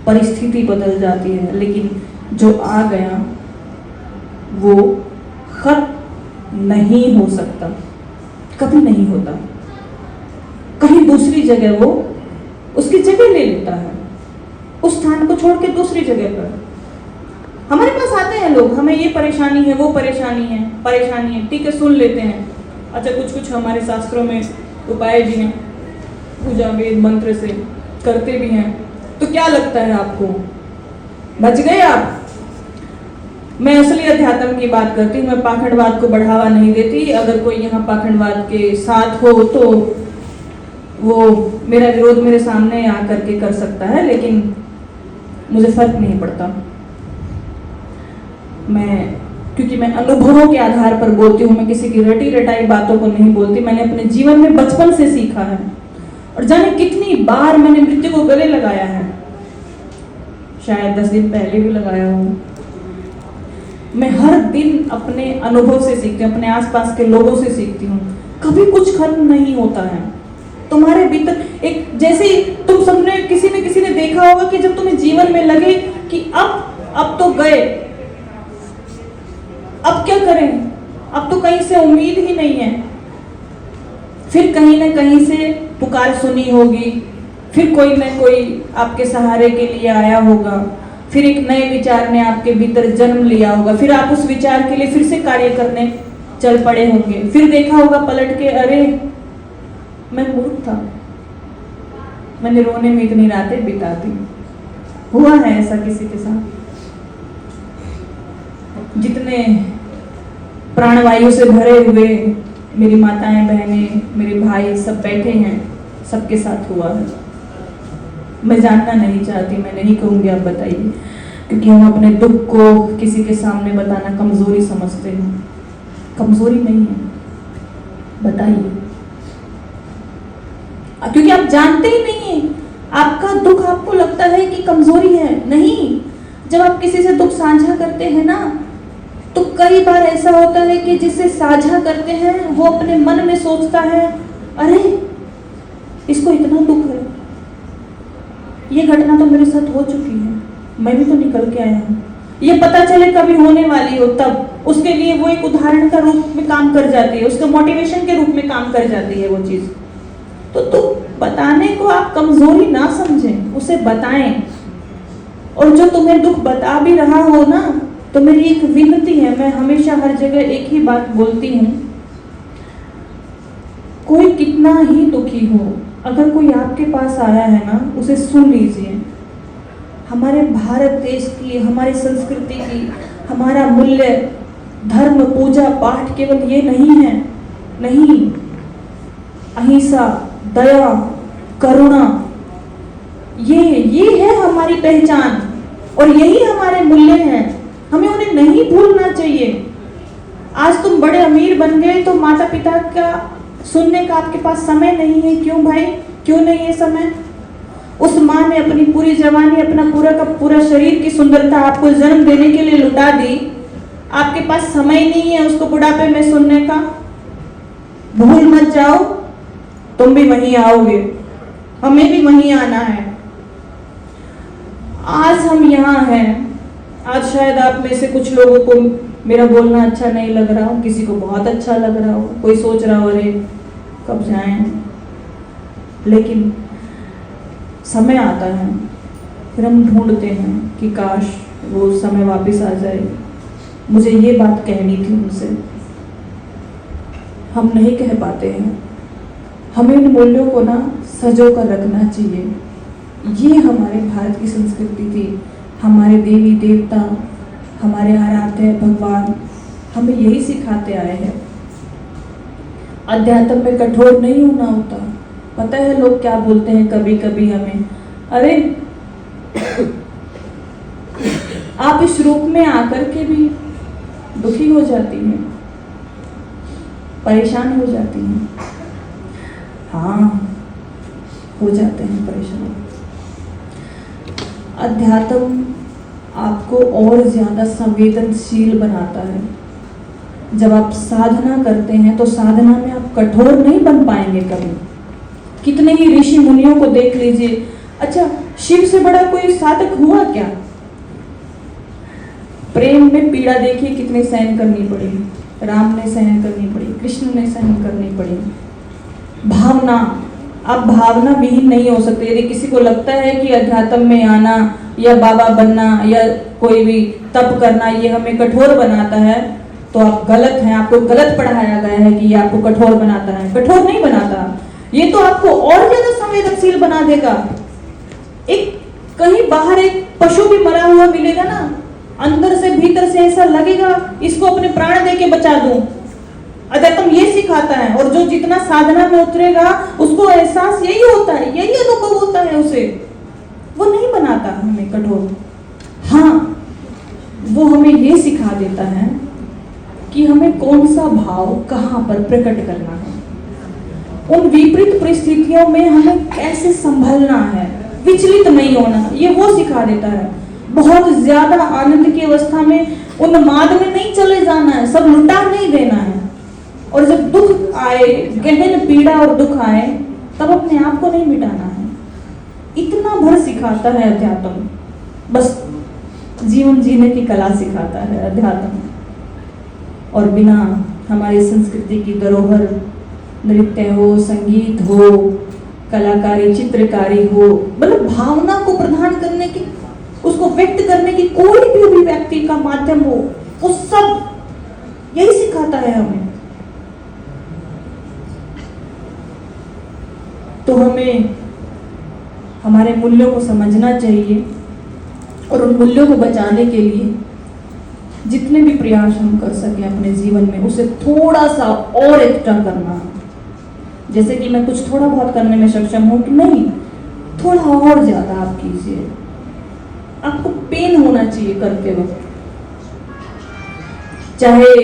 परिस्थिति बदल जाती है, लेकिन जो आ गया वो खत्म नहीं हो सकता, कभी नहीं होता। कहीं दूसरी जगह वो उसकी जगह ले लेता है, उस स्थान को छोड़ के दूसरी जगह पर। हमारे पास आते हैं लोग, हमें ये परेशानी है, वो परेशानी है, ठीक है, सुन लेते हैं। अच्छा, कुछ कुछ हमारे शास्त्रों में उपाय भी हैं, पूजा वेद मंत्र से करते भी हैं। तो क्या लगता है आपको, बच गए आप? मैं असली अध्यात्म की बात करती हूँ, मैं पाखंडवाद को बढ़ावा नहीं देती। अगर कोई यहाँ पाखंडवाद के साथ हो तो वो मेरा विरोध मेरे सामने आकर के कर सकता है, लेकिन मुझे फर्क नहीं पड़ता। क्योंकि मैं अनुभवों के आधार पर बोलती हूँ, मैं किसी की रटी रटाई बातों को नहीं बोलती। मैंने अपने जीवन में बचपन से सीखा है, और जाने कितनी बार मैंने मृत्यु को गले लगाया है, शायद 10 दिन पहले भी लगाया हूँ। मैं हर दिन अपने अनुभव से सीखती हूँ, अपने आसपास के लोगों से सीखती हूँ। कभी कुछ खत्म नहीं होता है तुम्हारे भीतर। एक जैसे तुम सबने किसी ने देखा होगा कि जब तुम्हें जीवन में लगे कि अब तो गए, अब क्या करें, अब तो कहीं से उम्मीद ही नहीं है, फिर कहीं ना कहीं से पुकार सुनी होगी, फिर कोई ना कोई आपके सहारे के लिए आया होगा, फिर एक नए विचार ने आपके भीतर जन्म लिया होगा, फिर आप उस विचार के लिए फिर से कार्य करने चल पड़े होंगे। फिर देखा होगा पलट के, अरे मैं मूर्ख था, मैंने रोने में इतनी रातें बिता दी। हुआ है ऐसा किसी के साथ? जितने प्राणवायु से भरे हुए मेरी माताएं बहनें मेरे भाई सब बैठे हैं, सबके साथ हुआ है। मैं जानना नहीं चाहती, मैं नहीं कहूंगी, आप बताइए, क्योंकि हम अपने दुख को किसी के सामने बताना कमजोरी समझते हैं। कमजोरी नहीं है, बताइए, क्योंकि आप जानते ही नहीं है। आपका दुख आपको लगता है कि कमजोरी है, नहीं। जब आप किसी से दुख साझा करते हैं ना, तो कई बार ऐसा होता है कि जिसे साझा करते हैं वो अपने मन में सोचता है, अरे इसको इतना दुख है, ये घटना तो मेरे साथ हो चुकी है, मैं भी तो निकल के आया हूँ, ये पता चले कभी होने वाली हो तब। उसके लिए वो एक उदाहरण का रूप में काम कर जाती है, उसके मोटिवेशन के रूप में काम कर जाती है वो चीज। तो बताने को आप कमजोरी ना समझें, उसे बताएं। और जो तुम्हें दुख बता भी रहा हो ना, तो मेरी एक विनती है, मैं हमेशा हर जगह एक ही बात बोलती हूँ, कोई कितना ही दुखी हो, अगर कोई आपके पास आया है ना, उसे सुन लीजिए। हमारे भारत देश की, हमारी संस्कृति की, हमारा मूल्य, धर्म, पूजा पाठ केवल ये नहीं है, नहीं। अहिंसा, दया, करुणा, ये है हमारी पहचान, और यही हमारे मूल्य हैं। हमें उन्हें नहीं भूलना चाहिए। आज तुम बड़े अमीर बन गए तो माता पिता का सुनने का आपके पास समय नहीं है। क्यों भाई, क्यों नहीं है समय? उस माँ ने अपनी पूरी जवानी, अपना पूरा का पूरा शरीर की सुंदरता आपको जन्म देने के लिए लुटा दी, आपके पास समय नहीं है उसको बुढ़ापे में सुनने का, भूल मत जाओ, तुम भी वहीं आओगे, हमें भी वहीं आना है। आज हम यहाँ हैं, आज शायद आप में से कुछ लोगों को मेरा बोलना अच्छा नहीं लग रहा हो, किसी को बहुत अच्छा लग रहा हो, कोई सोच रहा हो अरे कब जाएं, लेकिन समय आता है फिर हम ढूंढते हैं कि काश वो समय वापस आ जाए। मुझे ये बात कहनी थी उनसे, हम नहीं कह पाते हैं। हमें इन मूल्यों को ना सजो कर रखना चाहिए। ये हमारे भारत की संस्कृति थी, हमारे देवी देवता, हमारे आराध्य भगवान हमें यही सिखाते आए हैं। अध्यात्म में कठोर नहीं होना होता। पता है लोग क्या बोलते हैं कभी कभी हमें, अरे आप इस रूप में आकर के भी दुखी हो जाती हैं, परेशान हो जाती हैं। हाँ, हो जाते हैं परेशान। अध्यात्म आपको और ज्यादा संवेदनशील बनाता है। जब आप साधना करते हैं तो साधना में आप कठोर नहीं बन पाएंगे कभी। कितने ही ऋषि मुनियों को देख लीजिए। अच्छा, शिव से बड़ा कोई साधक हुआ क्या? प्रेम में पीड़ा देखिए कितनी सहन करनी पड़ी, राम ने सहन करनी पड़ी, कृष्ण ने सहन करनी पड़ी। भावना, आप भावना विहीन नहीं हो सकते। यदि किसी को लगता है कि अध्यात्म में आना या बाबा बनना या कोई भी तप करना ये हमें कठोर बनाता है, तो आप गलत हैं। आपको गलत पढ़ाया गया है कि ये आपको कठोर बनाता है। कठोर नहीं बनाता, ये तो आपको और ज्यादा संवेदनशील बना देगा। एक कहीं बाहर एक पशु भी मरा हुआ मिलेगा ना, अंदर से भीतर से ऐसा लगेगा इसको अपने प्राण दे के बचा दूं। अध्यात्म ये सिखाता है। और जो जितना साधना में उतरेगा उसको एहसास यही होता है, यही अनुभव होता है उसे। वो नहीं बनाता हमें कठोर। हाँ, वो हमें ये सिखा देता है कि हमें कौन सा भाव कहाँ पर प्रकट करना है, उन विपरीत परिस्थितियों में हमें कैसे संभलना है, विचलित नहीं होना, ये वो सिखा देता है। बहुत ज्यादा आनंद की अवस्था में उन्माद में नहीं चले जाना है, सब लुटा नहीं देना है। और जब दुख आए, गहन पीड़ा और दुख आए, तब अपने आप को नहीं मिटाना है। इतना भर सिखाता है अध्यात्म। बस जीवन जीने की कला सिखाता है अध्यात्म। और बिना हमारी संस्कृति की धरोहर, नृत्य हो, संगीत हो, कलाकारी, चित्रकारी हो, मतलब भावना को प्रदान करने की, उसको व्यक्त करने की कोई भी अभिव्यक्ति का माध्यम हो, वो सब यही सिखाता है हमें। तो हमें हमारे मूल्यों को समझना चाहिए और उन मूल्यों को बचाने के लिए जितने भी प्रयास हम कर सके अपने जीवन में, उसे थोड़ा सा और एक्स्ट्रा करना। जैसे कि मैं कुछ थोड़ा बहुत करने में सक्षम हूं कि नहीं, थोड़ा और ज्यादा आप कीजिए। आपको पेन होना चाहिए करते वक्त, चाहे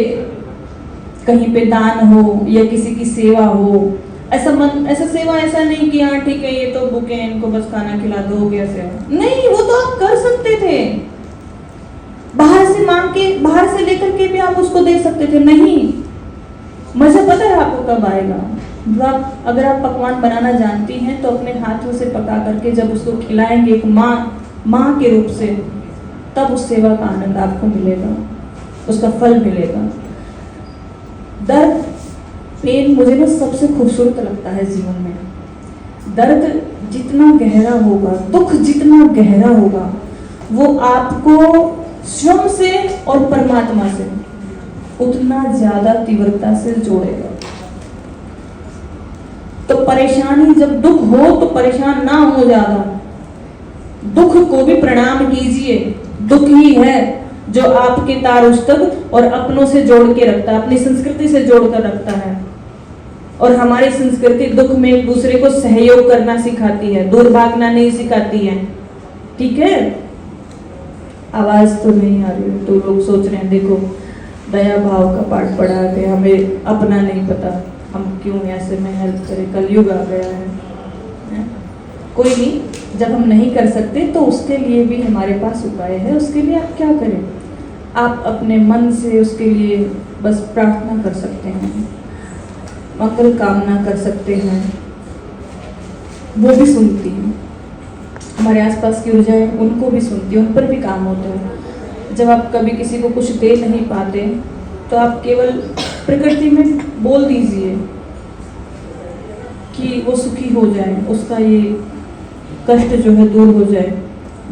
कहीं पे दान हो या किसी की सेवा हो। ऐसा सेवा ऐसा नहीं कि हाँ ठीक है ये तो भूखे हैं, इनको बस खाना खिला दो, हो गया सेवा। नहीं, वो तो आप कर सकते थे। बाहर से मांग के, बाहर से लेकर के भी आप उसको दे सकते थे। नहीं, मजा पता है आपको कब आएगा? अगर आप पकवान बनाना जानती हैं तो अपने हाथों से पका करके जब उसको खिलाएंगे एक माँ के रूप से, तब उस सेवा का आनंद आपको मिलेगा, उसका फल मिलेगा। दर्द, पेन मुझे ना सबसे खूबसूरत लगता है जीवन में। दर्द जितना गहरा होगा, दुख जितना गहरा होगा, वो आपको स्वयं से और परमात्मा से उतना ज्यादा तीव्रता से जोड़ेगा। तो परेशानी, जब दुख हो तो परेशान ना हो ज्यादा, दुख को भी प्रणाम कीजिए। दुख ही है जो आपके तार उस्तक और अपनों से जोड़ के रखता है, अपनी संस्कृति से जोड़कर रखता है। और हमारी संस्कृति दुख में एक दूसरे को सहयोग करना सिखाती है, दूर भागना नहीं सिखाती है। ठीक है, आवाज तो नहीं आ रही तो लोग सोच रहे हैं देखो दया भाव का पाठ पढ़ा के हमें अपना नहीं पता, हम क्यों ऐसे में हेल्प करें, कलयुग आ गया है। कोई नहीं, जब हम नहीं कर सकते तो उसके लिए भी हमारे पास उपाय है। उसके लिए आप क्या करें, आप अपने मन से उसके लिए बस प्रार्थना कर सकते हैं, मंगल कामना कर सकते हैं, वो भी सुनती है। हमारे आसपास की ऊर्जाएं उनको भी सुनती है, उन पर भी काम होता है। जब आप कभी किसी को कुछ दे नहीं पाते तो आप केवल प्रकृति में बोल दीजिए कि वो सुखी हो जाए, उसका ये कष्ट जो है दूर हो जाए।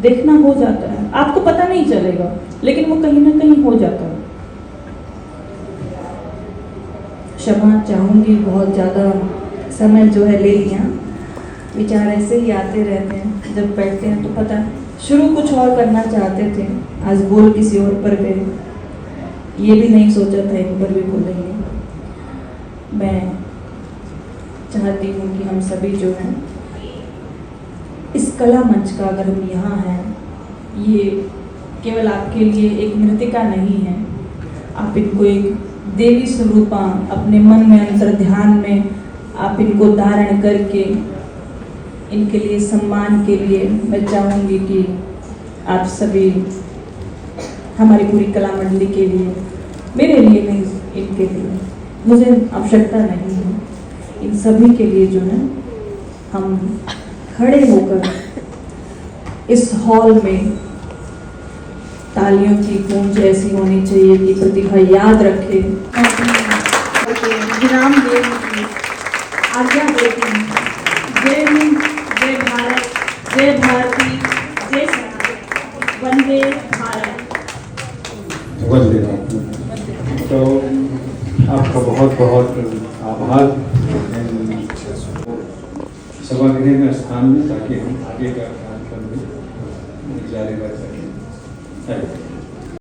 देखना हो जाता है, आपको पता नहीं चलेगा लेकिन वो कहीं ना कहीं हो जाता है। क्षमा चाहूँगी, बहुत ज़्यादा समय जो है ले लिया। विचार ऐसे ही आते रहते हैं, जब बैठते हैं तो पता शुरू कुछ और करना चाहते थे, आज बोल किसी और पर गए। ये भी नहीं सोचा था इन पर भी बोलेंगे। मैं चाहती हूँ कि हम सभी जो हैं इस कला मंच का, अगर हम यहाँ हैं, ये केवल आपके लिए एक नृतिका नहीं है। आप इनको एक देवी स्वरूपा अपने मन में अंतर ध्यान में आप इनको धारण करके इनके लिए सम्मान के लिए मैं चाहूँगी कि आप सभी हमारी पूरी कला मंडली के लिए, मेरे लिए नहीं, इनके लिए, मुझे आवश्यकता नहीं है, इन सभी के लिए जो है हम खड़े होकर इस हॉल में तालियों की गूंज ऐसी होनी चाहिए कि प्रतिभा याद रखे, विराम देने की आज्ञा देती हूँ। जय हिंद, जय भारत, जय भारती, जय सेना, वंदे भारत। वंदे भारत। तो आपका बहुत बहुत आभार सभागृह में स्थान में, ताकि हम आगे का कार्यक्रम जारी रख सकें।